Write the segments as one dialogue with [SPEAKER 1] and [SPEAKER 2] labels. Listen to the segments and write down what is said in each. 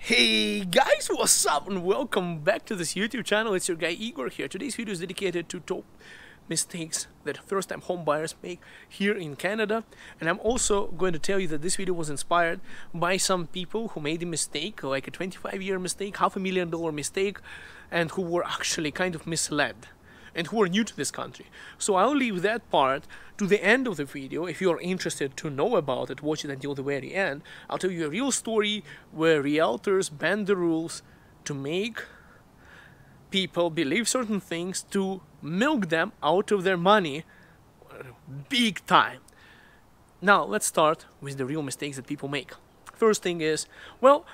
[SPEAKER 1] Hey guys, what's up and welcome back to this YouTube channel. It's your guy Igor here. Today's video is dedicated to top mistakes that first-time home buyers make here in Canada, and I'm also going to tell you that this video was inspired by some people who made a mistake, like a 25-year mistake, $500,000 mistake, and who were actually kind of misled and who are new to this country. So I'll leave that part to the end of the video. If you're interested to know about it, watch it until the very end. I'll tell you a real story where realtors bend the rules to make people believe certain things, to milk them out of their money big time. Now let's start with the real mistakes that people make. First thing is, well,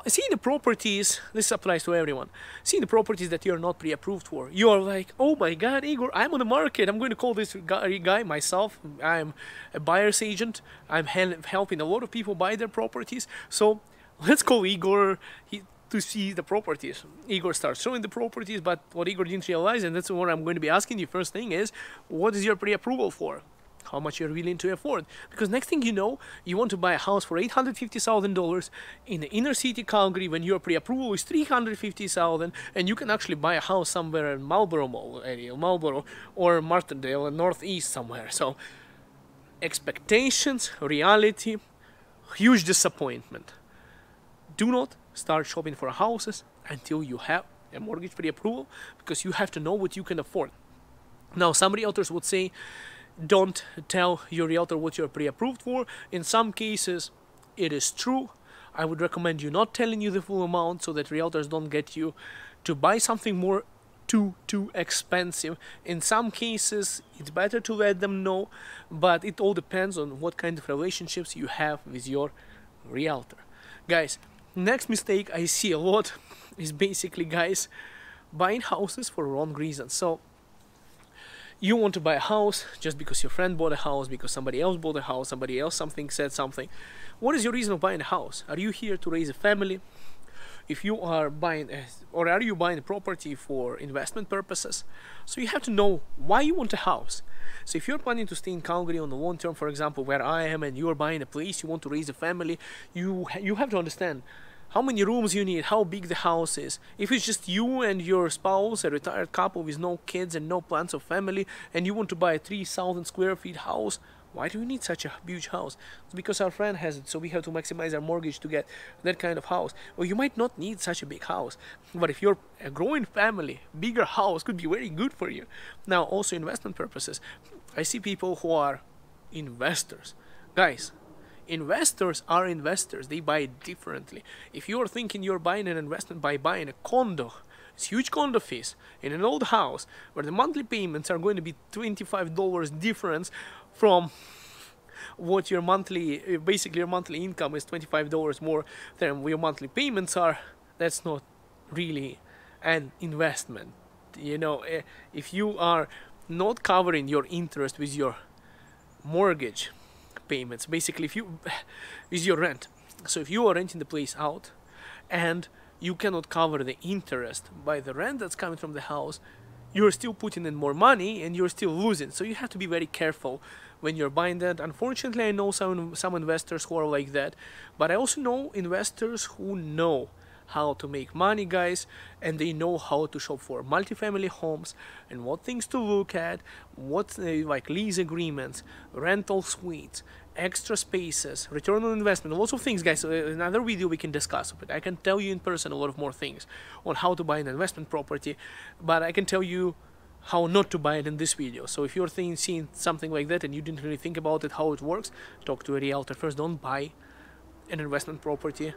[SPEAKER 1] seeing the properties, this applies to everyone, seeing the properties that you're not pre-approved for, you're like, oh my god, Igor, I'm on the market, I'm going to call this guy myself, I'm a buyer's agent, I'm helping a lot of people buy their properties, so let's call Igor to see the properties. Igor starts showing the properties, but what Igor didn't realize, and that's what I'm going to be asking you first thing is, what is your pre-approval for? How much you're willing to afford? Because next thing you know, you want to buy a house for $850,000 in the inner city Calgary when your pre-approval is $350,000, and you can actually buy a house somewhere in Marlborough Mall area, Marlborough or Martindale, and Northeast somewhere. So expectations, reality, huge disappointment. Do not start shopping for houses until you have a mortgage pre-approval, because you have to know what you can afford. Now, some realtors would say, don't tell your realtor what you're pre-approved for. In some cases, it is true. I would recommend you not telling you the full amount so that realtors don't get you to buy something more too expensive. In some cases, it's better to let them know, but it all depends on what kind of relationships you have with your realtor. Guys, next mistake I see a lot is basically guys buying houses for wrong reasons. So you want to buy a house just because your friend bought a house, because somebody else bought a house, somebody else said something. What is your reason of buying a house? Are you here to raise a family? If you are buying, or are you buying a property for investment purposes? So you have to know why you want a house. So if you're planning to stay in Calgary on the long term, for example, where I am, and you're buying a place, you want to raise a family, you have to understand how many rooms you need, how big the house is. If it's just you and your spouse, a retired couple with no kids and no plans of family, and you want to buy a 3,000 square feet house, why do you need such a huge house? It's because our friend has it, so we have to maximize our mortgage to get that kind of house. Well, you might not need such a big house, but if you're a growing family, bigger house could be very good for you. Now, also investment purposes. I see people who are investors. Guys, investors are investors. They buy differently. If you're thinking you're buying an investment by buying a condo, it's huge condo fees in an old house where the monthly payments are going to be $25 difference from what your monthly, basically your monthly income is $25 more than your monthly payments are. That's not really an investment. You know, if you are not covering your interest with your mortgage payments, basically if you is your rent, so if you are renting the place out and you cannot cover the interest by the rent that's coming from the house, you're still putting in more money and you're still losing. So you have to be very careful when you're buying that. Unfortunately, I know some investors who are like that, but I also know investors who know how to make money, guys, and they know how to shop for multifamily homes and what things to look at, what like lease agreements, rental suites, extra spaces, return on investment, lots of things, guys. So in another video we can discuss it. I can tell you in person a lot of more things on how to buy an investment property, but I can tell you how not to buy it in this video. So if you're seeing something like that and you didn't really think about it, how it works, talk to a realtor first. Don't buy an investment property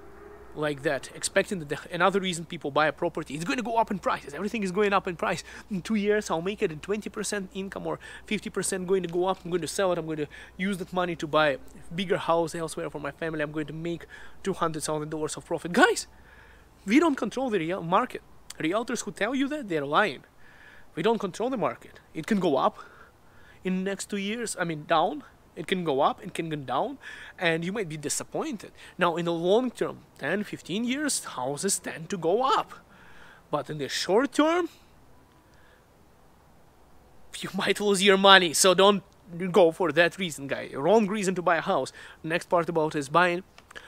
[SPEAKER 1] like that, expecting that another reason people buy a property, it's going to go up in prices. Everything is going up in price. In 2 years, I'll make it in 20% income or 50% going to go up. I'm going to sell it. I'm going to use that money to buy a bigger house elsewhere for my family. I'm going to make $200,000 of profit. Guys, we don't control the real market. Realtors who tell you that, they're lying. We don't control the market. It can go up in the next 2 years. I mean, down. It can go up, it can go down, and you might be disappointed. Now, in the long term, 10, 15 years, houses tend to go up. But in the short term, you might lose your money. So don't go for that reason, guy. Wrong reason to buy a house. Next part about is buying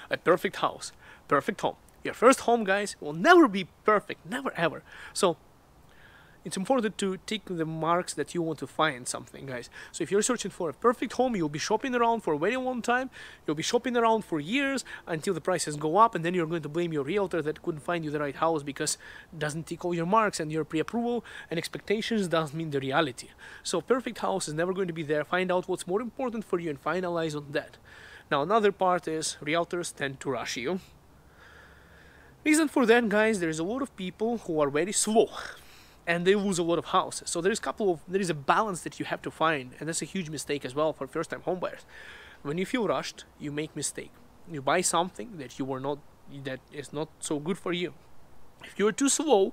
[SPEAKER 1] a perfect house, perfect home. Your first home, guys, will never be perfect, never ever. So it's important to take the marks that you want to find something, guys. So if you're searching for a perfect home, you'll be shopping around for a very long time. You'll be shopping around for years until the prices go up, and then you're going to blame your realtor that couldn't find you the right house because it doesn't tick all your marks, and your pre-approval and expectations doesn't mean the reality. So perfect house is never going to be there. Find out what's more important for you and finalize on that. Now another part is realtors tend to rush you. Reason for that, guys, there's a lot of people who are very slow, and they lose a lot of houses. So there is a balance that you have to find, and that's a huge mistake as well for first-time homebuyers. When you feel rushed, you make mistake. You buy something that that is not so good for you. If you're too slow,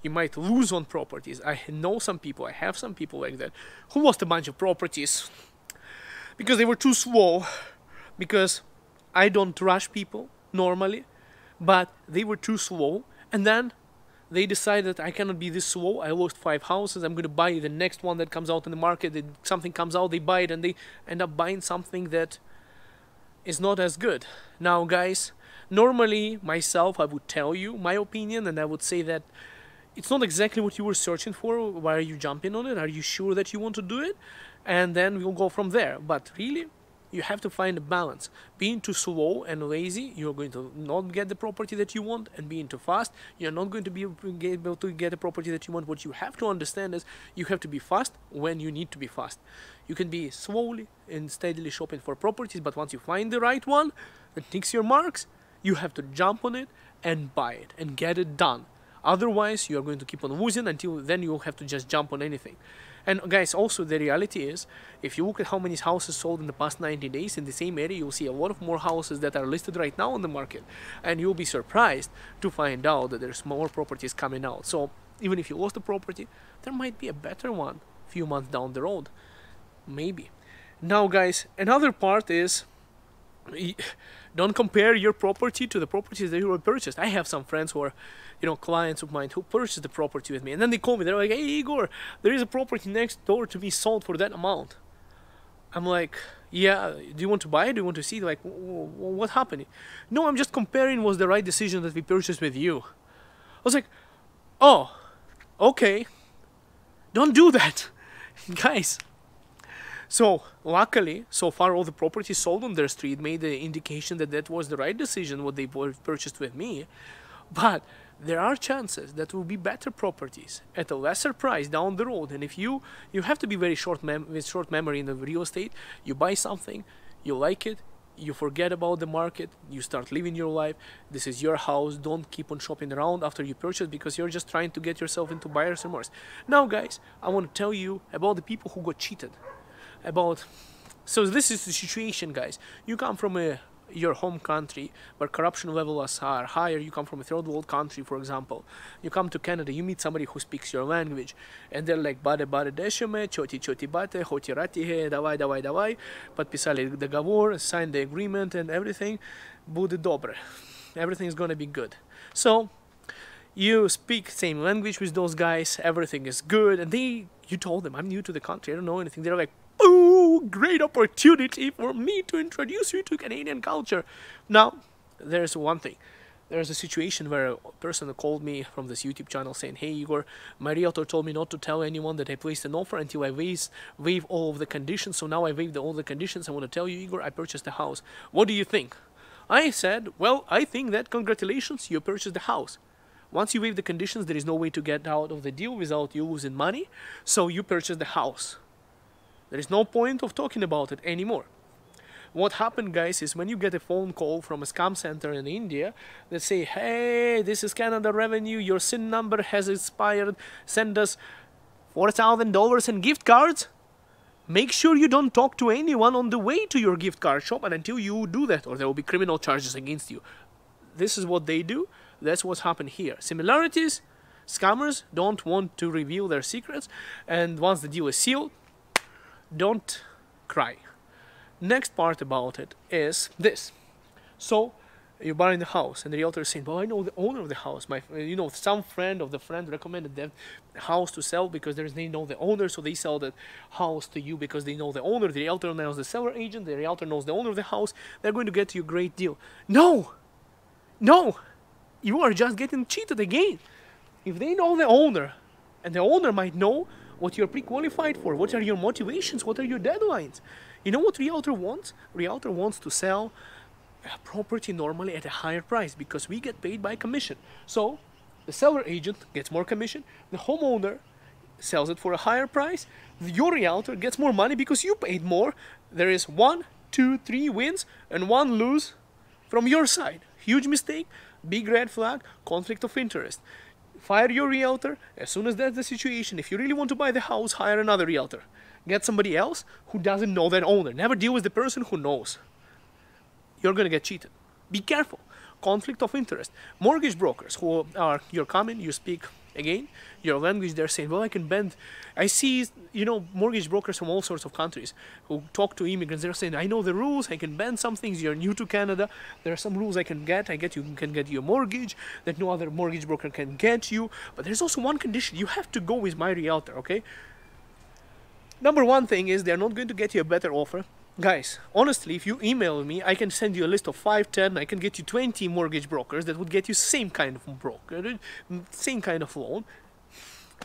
[SPEAKER 1] you might lose on properties. I know some people, I have some people like that, who lost a bunch of properties because they were too slow. Because I don't rush people normally, but they were too slow, and then they decided I cannot be this slow. I lost 5 houses. I'm going to buy the next one that comes out in the market. Something comes out, they buy it, and they end up buying something that is not as good. Now, guys, normally myself, I would tell you my opinion, and I would say that it's not exactly what you were searching for. Why are you jumping on it? Are you sure that you want to do it? And then we'll go from there. But really, you have to find a balance. Being too slow and lazy, you're going to not get the property that you want, and being too fast, you're not going to be able to get the property that you want. What you have to understand is you have to be fast when you need to be fast. You can be slowly and steadily shopping for properties, but once you find the right one that ticks your marks, you have to jump on it and buy it and get it done. Otherwise, you are going to keep on losing until then you'll have to just jump on anything. And guys, also the reality is, if you look at how many houses sold in the past 90 days in the same area, you'll see a lot of more houses that are listed right now on the market. And you'll be surprised to find out that there's more properties coming out. So even if you lost a property, there might be a better one a few months down the road. Maybe. Now, guys, another part is, don't compare your property to the properties that you have purchased. I have some friends who are, clients of mine who purchased the property with me, and then they call me. They're like, "Hey, Igor, there is a property next door to me sold for that amount." I'm like, "Yeah, do you want to buy it? Do you want to see?" Like, what happened? "No, I'm just comparing was the right decision that we purchased with you." I was like, "Oh, okay. Don't do that." Guys. So, luckily, so far all the properties sold on their street made the indication that that was the right decision, what they purchased with me. But there are chances that will be better properties at a lesser price down the road. And if you have to be very with short memory in the real estate. You buy something, you like it, you forget about the market, you start living your life. This is your house. Don't keep on shopping around after you purchase, because you're just trying to get yourself into buyer's remorse. Now, guys, I want to tell you about the people who got cheated. So this is the situation, guys. You come from your home country where corruption levels are higher. You come from a third world country, for example. You come to Canada, you meet somebody who speaks your language, and they're like, "Баде дешеме, чоти бате, хоти ратиге, давай, подписали договор, sign the agreement, and everything будет добре. Everything is gonna be good." So you speak same language with those guys, everything is good, and you told them, "I'm new to the country, I don't know anything." They're like, "Oh, great opportunity for me to introduce you to Canadian culture." Now, there's one thing. There's a situation where a person called me from this YouTube channel saying, "Hey, Igor, my realtor told me not to tell anyone that I placed an offer until I waive all of the conditions. So now I waived all the conditions. I want to tell you, Igor, I purchased the house. What do you think?" I said, "Well, I think that congratulations, you purchased the house. Once you waive the conditions, there is no way to get out of the deal without you losing money. So you purchased the house. There is no point of talking about it anymore." What happened, guys, is when you get a phone call from a scam center in India that say, "Hey, this is Canada Revenue, your SIN number has expired, send us $4,000 in gift cards," make sure you don't talk to anyone on the way to your gift card shop and until you do that, or there will be criminal charges against you. This is what they do. That's what's happened here. Similarities: scammers don't want to reveal their secrets, and once the deal is sealed, don't cry. Next part about it is this. So you're buying the house, and the realtor is saying, "Well, I know the owner of the house. Some friend of the friend recommended that house to sell because they know the owner, so they sell the house to you because they know the owner. The realtor knows the seller agent. The realtor knows the owner of the house. They're going to get you a great deal." No. you are just getting cheated again. If they know the owner, and the owner might know what you're pre-qualified for, what are your motivations, what are your deadlines. You know what realtor wants? Realtor wants to sell a property normally at a higher price because we get paid by commission. So the seller agent gets more commission, the homeowner sells it for a higher price, your realtor gets more money because you paid more. There is 1, 2, 3 wins and 1 lose from your side. Huge mistake, big red flag, conflict of interest. Fire your realtor as soon as that's the situation. If you really want to buy the house, hire another realtor. Get somebody else who doesn't know that owner. Never deal with the person who knows. You're going to get cheated. Be careful. Conflict of interest. Mortgage brokers who are, you're coming, you speak again, your language, they're saying, well, I can bend. I see, mortgage brokers from all sorts of countries who talk to immigrants. They're saying, I know the rules, I can bend some things. You're new to Canada. There are some rules I can get. You can get your mortgage that no other mortgage broker can get you. But there's also one condition. You have to go with my realtor, okay? Number one thing is they're not going to get you a better offer. Guys, honestly, if you email me, I can send you a list of 5, 10, I can get you 20 mortgage brokers that would get you same kind of broker, same kind of loan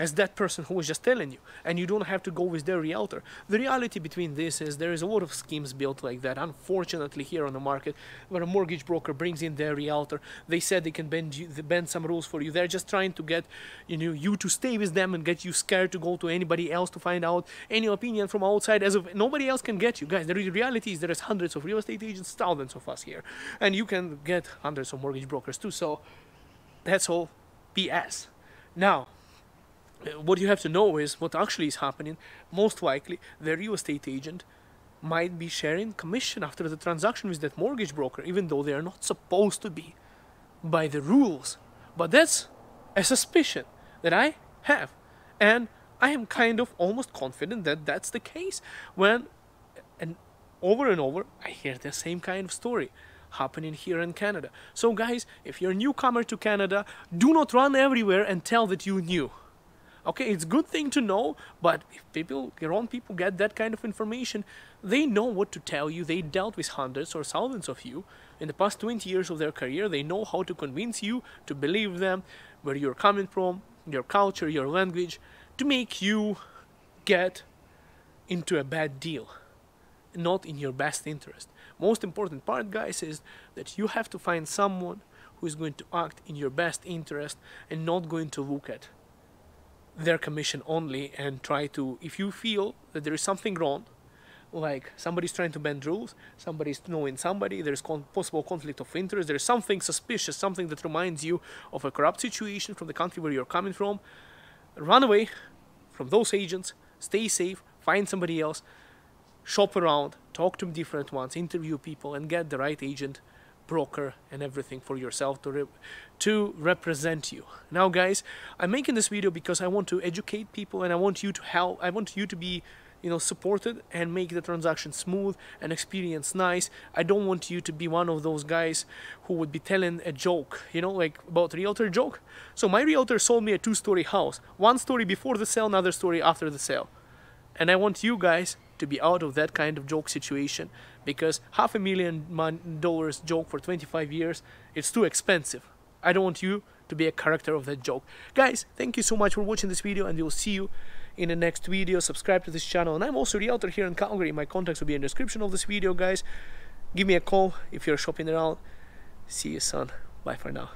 [SPEAKER 1] as that person who was just telling you, and you don't have to go with their realtor. The reality between this is there is a lot of schemes built like that, unfortunately, here on the market, where a mortgage broker brings in their realtor. They said they can bend some rules for you. They're just trying to get you to stay with them and get you scared to go to anybody else to find out any opinion from outside, as if nobody else can get you. Guys, the reality is there is hundreds of real estate agents, thousands of us here, and you can get hundreds of mortgage brokers too, so that's all BS. Now, what you have to know is what actually is happening. Most likely, the real estate agent might be sharing commission after the transaction with that mortgage broker, even though they are not supposed to be by the rules. But that's a suspicion that I have. And I am kind of almost confident that that's the case when, and over, I hear the same kind of story happening here in Canada. So guys, if you're a newcomer to Canada, do not run everywhere and tell that you knew. Okay, it's a good thing to know, but if your own people get that kind of information, they know what to tell you. They dealt with hundreds or thousands of you in the past 20 years of their career. They know how to convince you to believe them, where you're coming from, your culture, your language, to make you get into a bad deal, not in your best interest. Most important part, guys, is that you have to find someone who is going to act in your best interest and not going to look at their commission only and try to, if you feel that there is something wrong, like somebody's trying to bend rules, somebody's knowing somebody, there's possible conflict of interest, there's something suspicious, something that reminds you of a corrupt situation from the country where you're coming from, run away from those agents, stay safe, find somebody else, shop around, talk to different ones, interview people, and get the right agent, broker, and everything for yourself to represent you. Now guys, I'm making this video because I want to educate people, and I want you to help. I want you to be supported and make the transaction smooth and experience nice. I don't want you to be one of those guys who would be telling a joke, like about realtor joke. So my realtor sold me a 2-story house, 1 story before the sale, another story after the sale, and I want you guys to be out of that kind of joke situation, because $500,000 joke for 25 years, it's too expensive. I don't want you to be a character of that joke. Guys, thank you so much for watching this video, and we'll see you in the next video. Subscribe to this channel, and I'm also a realtor here in Calgary. My contacts will be in the description of this video, guys. Give me a call if you're shopping around. See you soon. Bye for now.